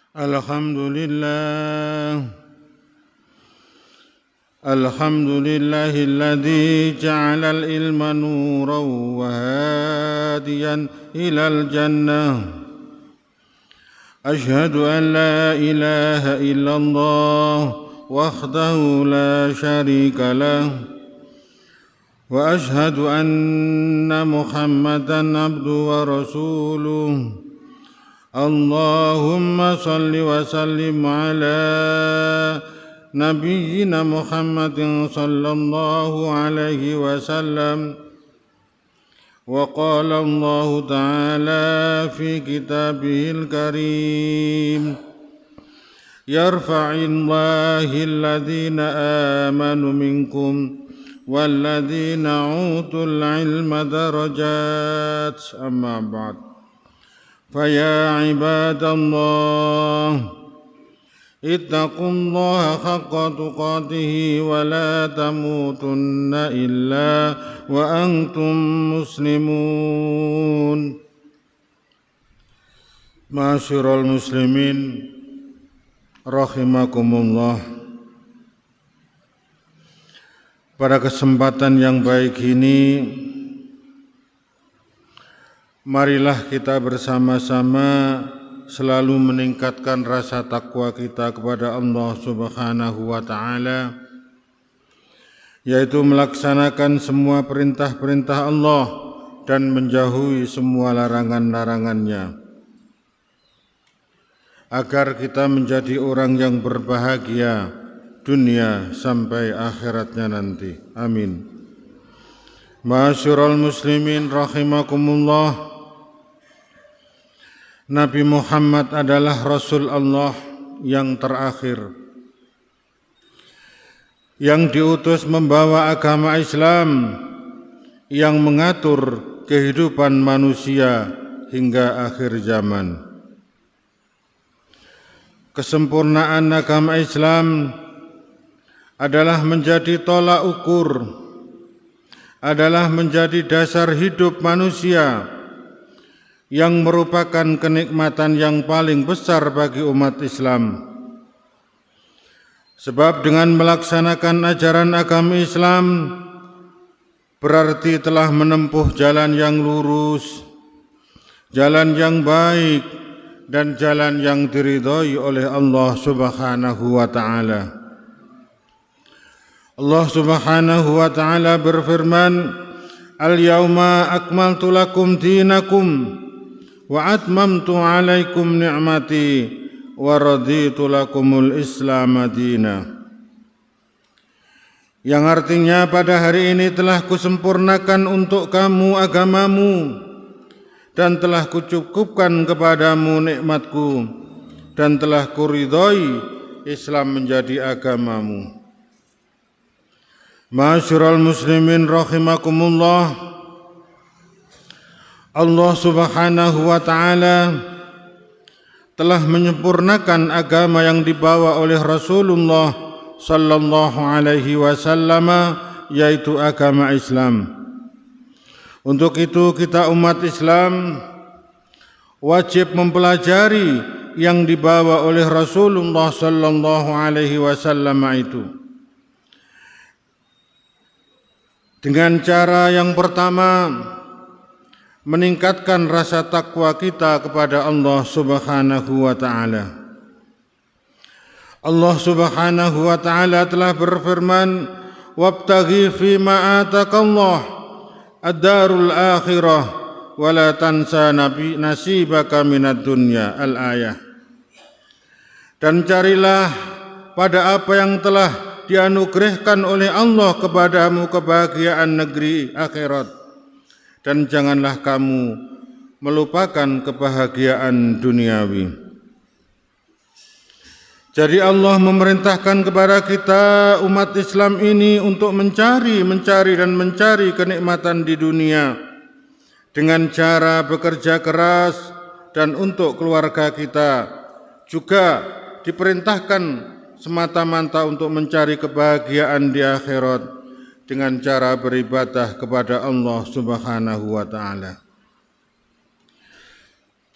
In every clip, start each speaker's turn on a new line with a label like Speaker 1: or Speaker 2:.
Speaker 1: Alhamdulillah alladzi ja'ala al-ilma nuran wa hadiyan ilal jannah. Ashhadu an la ilaha illallah wahdahu la syarika lah. Wa ashhadu anna Muhammadan abduhu wa rasuluh. Allahumma salli wa sallim ala nabiyyina Muhammadin sallallahu alaihi wasallam. Wa qala Allah ta'ala fi kitabihil karim, yarfa'illahu alladhina amanu minkum walladhina utul ilma darajat. Amma ba'd. Faya ibadallah, ittaqullaha haqqa tuqatih wa la tamutunna illa wa antum muslimun. Ma'asyiral muslimin rahimakumullah. Pada kesempatan yang baik ini, marilah kita bersama-sama selalu meningkatkan rasa takwa kita kepada Allah Subhanahu wa ta'ala, yaitu melaksanakan semua perintah-perintah Allah dan menjauhi semua larangan-larangannya, agar kita menjadi orang yang berbahagia dunia sampai akhiratnya nanti. Amin. Ma'asyiral muslimin rahimakumullah. Nabi Muhammad adalah Rasul Allah yang terakhir, yang diutus membawa agama Islam yang mengatur kehidupan manusia hingga akhir zaman. Kesempurnaan agama Islam adalah menjadi tolak ukur, adalah menjadi dasar hidup manusia, yang merupakan kenikmatan yang paling besar bagi umat Islam. Sebab dengan melaksanakan ajaran agama Islam berarti telah menempuh jalan yang lurus, jalan yang baik, dan jalan yang diridhai oleh Allah Subhanahu wa ta'ala. Allah Subhanahu wa ta'ala berfirman, Al-yawma akmaltu lakum dinakum wa atmamtu alaikum ni'mati wa raditu lakumul Islam madina. Yang artinya, pada hari ini telah kusempurnakan untuk kamu agamamu dan telah kucukupkan kepadamu nikmatku dan telah kuridhai Islam menjadi agamamu. Ma'asyiral muslimin rahimakumullah. Allah Subhanahu wa ta'ala telah menyempurnakan agama yang dibawa oleh Rasulullah sallallahu alaihi wasallam, yaitu agama Islam. Untuk itu kita umat Islam wajib mempelajari yang dibawa oleh Rasulullah sallallahu alaihi wasallam itu, dengan cara yang pertama, meningkatkan rasa takwa kita kepada Allah Subhanahu wa ta'ala. Allah Subhanahu wa ta'ala telah berfirman, wabtaghi fima atakallah ad-darul akhirah wa la tansa nasibaka minad dunya. Al-ayah. Dan carilah pada apa yang telah dianugerahkan oleh Allah kepadamu kebahagiaan negeri akhirat, dan janganlah kamu melupakan kebahagiaan duniawi. Jadi Allah memerintahkan kepada kita umat Islam ini untuk mencari dan mencari kenikmatan di dunia dengan cara bekerja keras, dan untuk keluarga kita juga diperintahkan semata-mata untuk mencari kebahagiaan di akhirat dengan cara beribadah kepada Allah Subhanahu wa ta'ala.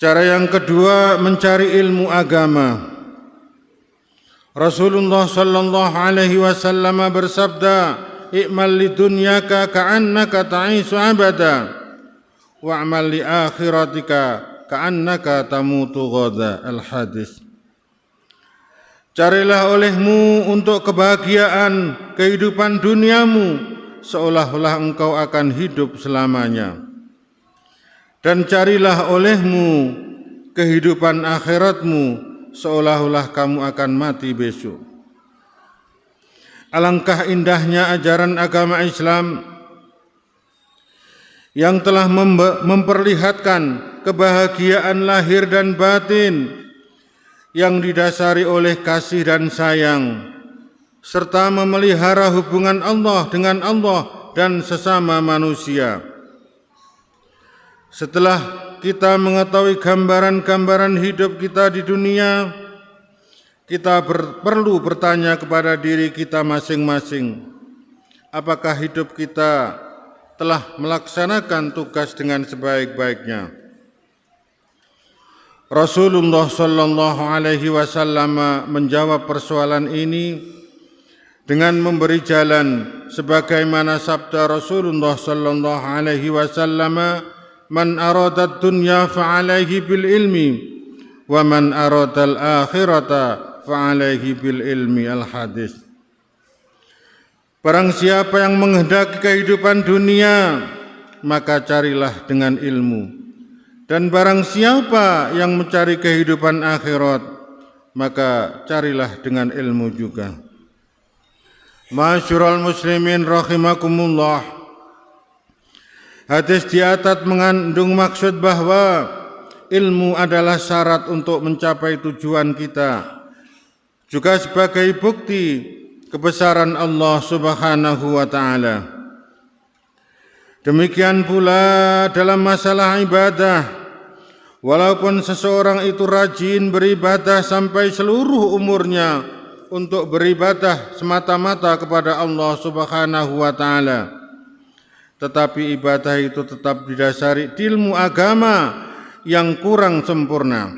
Speaker 1: Cara yang kedua, mencari ilmu agama. Rasulullah sallallahu alaihi wasallam bersabda, "I'mal lidunyaka ka'annaka ta'isu abada, wa'mal li akhiratika ka'annaka tamutu ghada." Al-hadis. Carilah olehmu untuk kebahagiaan kehidupan duniamu seolah-olah engkau akan hidup selamanya. Dan carilah olehmu kehidupan akhiratmu seolah-olah kamu akan mati besok. Alangkah indahnya ajaran agama Islam yang telah memperlihatkan kebahagiaan lahir dan batin yang didasari oleh kasih dan sayang, serta memelihara hubungan Allah dengan Allah dan sesama manusia. Setelah kita mengetahui gambaran-gambaran hidup kita di dunia, kita perlu bertanya kepada diri kita masing-masing, apakah hidup kita telah melaksanakan tugas dengan sebaik-baiknya? Rasulullah sallallahu alaihi wasallam menjawab persoalan ini dengan memberi jalan sebagaimana sabda Rasulullah sallallahu alaihi wasallam, "Man arada dunya fa'alaihi bil ilmi wa man arada al akhirata fa'alaihi bil ilmi." Al-hadis. Barang siapa yang menghendaki kehidupan dunia, maka carilah dengan ilmu. Dan barang siapa yang mencari kehidupan akhirat, maka carilah dengan ilmu juga. Ma'asyiral muslimin rahimakumullah. Hadis di atas mengandung maksud bahwa ilmu adalah syarat untuk mencapai tujuan kita, juga sebagai bukti kebesaran Allah Subhanahu wa ta'ala. Demikian pula dalam masalah ibadah, walaupun seseorang itu rajin beribadah sampai seluruh umurnya untuk beribadah semata-mata kepada Allah Subhanahu wa ta'ala, tetapi ibadah itu tetap didasari ilmu agama yang kurang sempurna.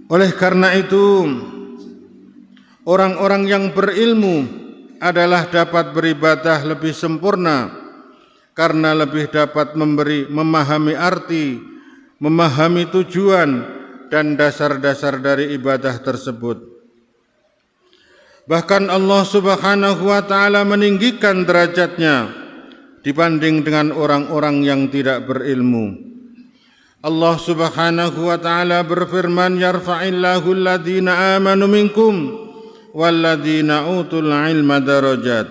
Speaker 1: Oleh karena itu, orang-orang yang berilmu adalah dapat beribadah lebih sempurna karena lebih dapat memahami arti, memahami tujuan dan dasar-dasar dari ibadah tersebut. Bahkan Allah Subhanahu wa ta'ala meninggikan derajatnya dibanding dengan orang-orang yang tidak berilmu. Allah Subhanahu wa ta'ala berfirman, "Yarfa'illahu alladhina amanu minkum walladzina utul ilma darajat."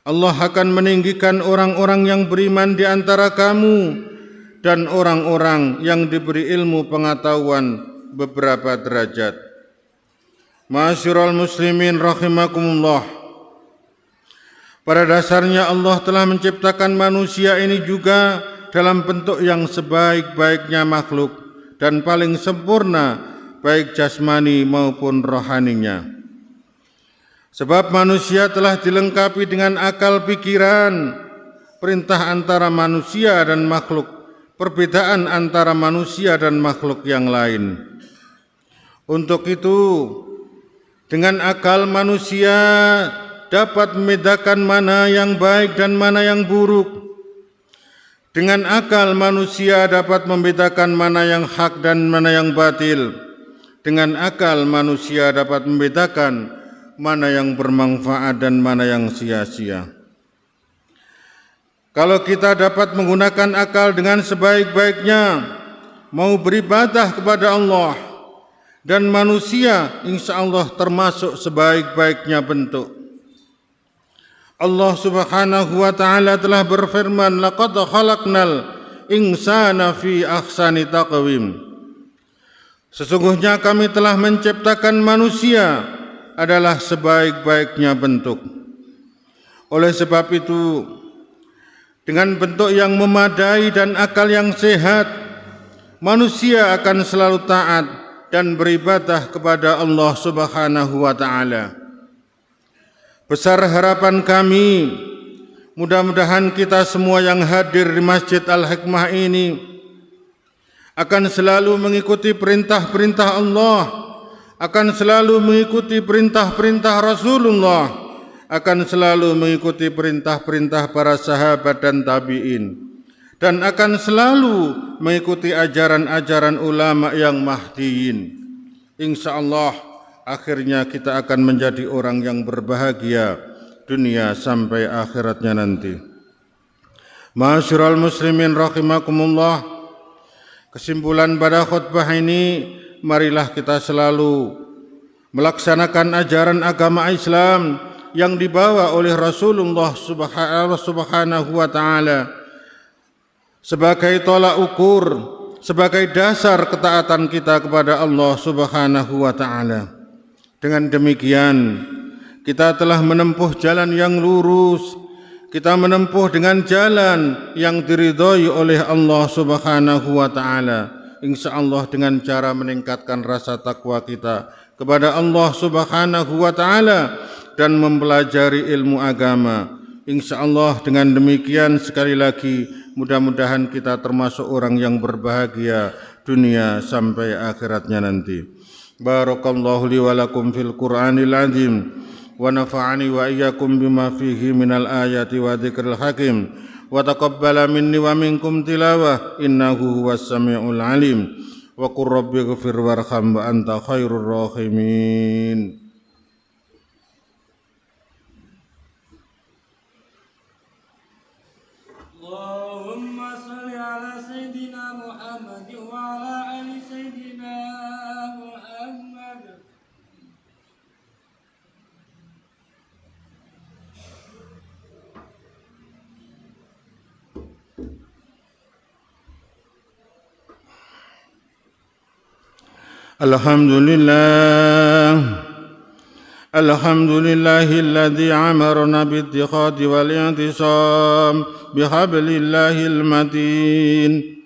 Speaker 1: Allah akan meninggikan orang-orang yang beriman di antara kamu dan orang-orang yang diberi ilmu pengetahuan beberapa derajat. Ma'asyiral muslimin rahimakumullah. Pada dasarnya Allah telah menciptakan manusia ini juga dalam bentuk yang sebaik-baiknya makhluk dan paling sempurna baik jasmani maupun rohaninya. Sebab manusia telah dilengkapi dengan akal pikiran, perintah antara manusia dan makhluk, perbedaan antara manusia dan makhluk yang lain. Untuk itu, dengan akal manusia dapat membedakan mana yang baik dan mana yang buruk. Dengan akal manusia dapat membedakan mana yang hak dan mana yang batil. Dengan akal manusia dapat membedakan mana yang bermanfaat dan mana yang sia-sia. Kalau kita dapat menggunakan akal dengan sebaik-baiknya, mau beribadah kepada Allah dan manusia, insya Allah termasuk sebaik-baiknya bentuk. Allah Subhanahu wa ta'ala telah berfirman, "Laqad khalaqnal insana fi ahsani taqwim." Sesungguhnya kami telah menciptakan manusia adalah sebaik-baiknya bentuk. Oleh sebab itu, dengan bentuk yang memadai dan akal yang sehat, manusia akan selalu taat dan beribadah kepada Allah Subhanahu wa ta'ala. Besar harapan kami, mudah-mudahan kita semua yang hadir di Masjid Al-Hikmah ini akan selalu mengikuti perintah-perintah Allah, akan selalu mengikuti perintah-perintah Rasulullah, akan selalu mengikuti perintah-perintah para sahabat dan tabi'in, dan akan selalu mengikuti ajaran-ajaran ulama yang mahdiyin. Insyaallah akhirnya kita akan menjadi orang yang berbahagia dunia sampai akhiratnya nanti. Ma'asyiral muslimin rahimakumullah, kesimpulan pada khutbah ini, marilah kita selalu melaksanakan ajaran agama Islam yang dibawa oleh Rasulullah Subhanahu wa taala sebagai tolak ukur, sebagai dasar ketaatan kita kepada Allah Subhanahu wa taala. Dengan demikian, kita telah menempuh jalan yang lurus, kita menempuh dengan jalan yang diridhoi oleh Allah Subhanahu wa taala. Insyaallah dengan cara meningkatkan rasa takwa kita kepada Allah Subhanahu wa taala dan mempelajari ilmu agama. Insyaallah dengan demikian sekali lagi mudah-mudahan kita termasuk orang yang berbahagia dunia sampai akhiratnya nanti. Barakallahu li wa lakum fil Qur'anil azim wa nafa'ani wa iyyakum bima fihi minal ayati wa dzikril hakim wa taqabbala minni wa minkum tilawah innahu huwas samiul alim wa qur rabbighfir warham wa anta khairur rahimin.
Speaker 2: Allahumma salli ala sayyidina Muhammad wa ala ali sayyidina Muhammad.
Speaker 1: Alhamdulillahilladzi amarna bittikhadi wal i'tisam bihablillahil matin.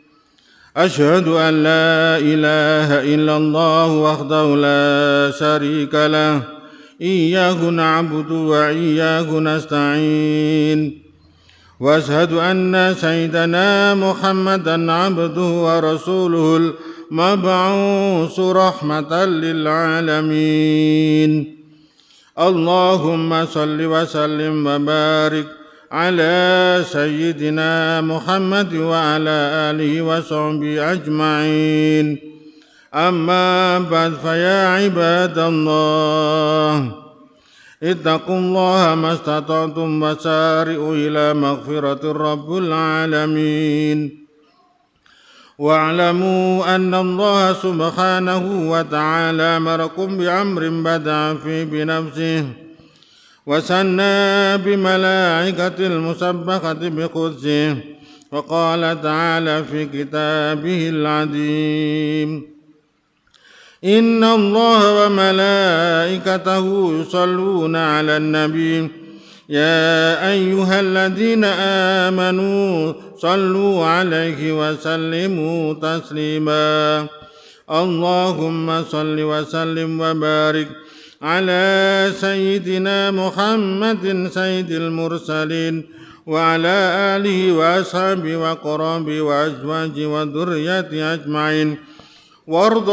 Speaker 1: Asyhadu an la ilaha illallah wahdahu la syarika lah. Iyyahu na'budu wa iyyahu nasta'in. Wa asyhadu anna sayyidana Muhammadan 'abduhu wa rasuluhul mab'uusu rahmatan lil 'alamin. Allahumma salli wa sallim wa barik ala sayyidina Muhammad wa ala alihi wa sahbihi ajma'in. Amma ba'd, fa ya ibadallah, ittaqullaha mastata'tum wa sari'u ila maghfiratir rabbil alamin. واعلموا أن الله سبحانه وتعالى أمركم بأمر بدأ فيه بنفسه وثنى بملائكة المسبحة بقدسه، وقال تعالى في كتابه العظيم: إن الله وملائكته يصلون على النبي يا أيها الذين آمنوا صلوا عليه وسلموا تسليما. اللهم صل وسلم وبارك على سيدنا محمد سيد المرسلين وعلى آله وأصحابه وقرابه وأزواجه وذريته أجمعين. وارض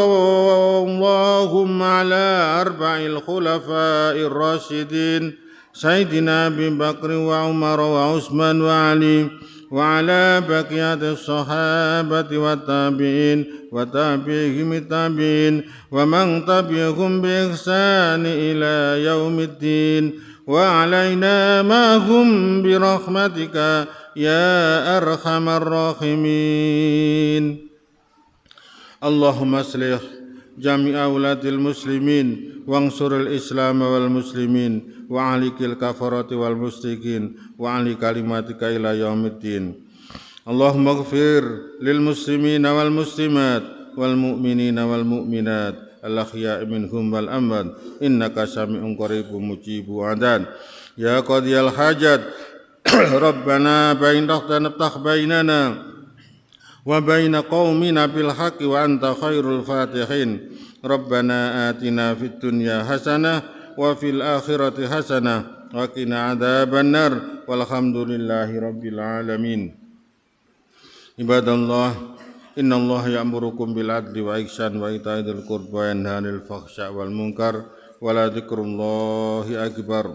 Speaker 1: اللهم على أربع الخلفاء الراشدين سيدنا أبي بكر وعمر وعثمان وعلي وعلى بقية الصحابة والتابعين وتابعهم التابعين ومن تبعهم بإحسان إلى يوم الدين وعلينا معهم برحمتك يا أرحم الراحمين. اللهم اصلح جميع أولاد المسلمين وانصر الإسلام والمسلمين وأهلك الكفرة والمشركين وأهل كلماتك إلى يوم الدين. اللهم اغفر للمسلمين والمسلمات والمؤمنين والمؤمنات الأحياء منهم والأموات إنك سميع قريب مجيب دعاء. يا قاضي الحاجات ربنا افتح بيننا وبين قومنا بالحق وأنت خير الفاتحين. ربنا آتنا في الدنيا حسنة وفي الآخرة حسنة وقنا عذاب النار والحمد لله رب العالمين. عباد الله، Innallaha ya'murukum bil adli wa ihsan wa ita'i dzil qurba wa yanha 'anil fahsya'i wal munkar wa la dzikrullahi akbar.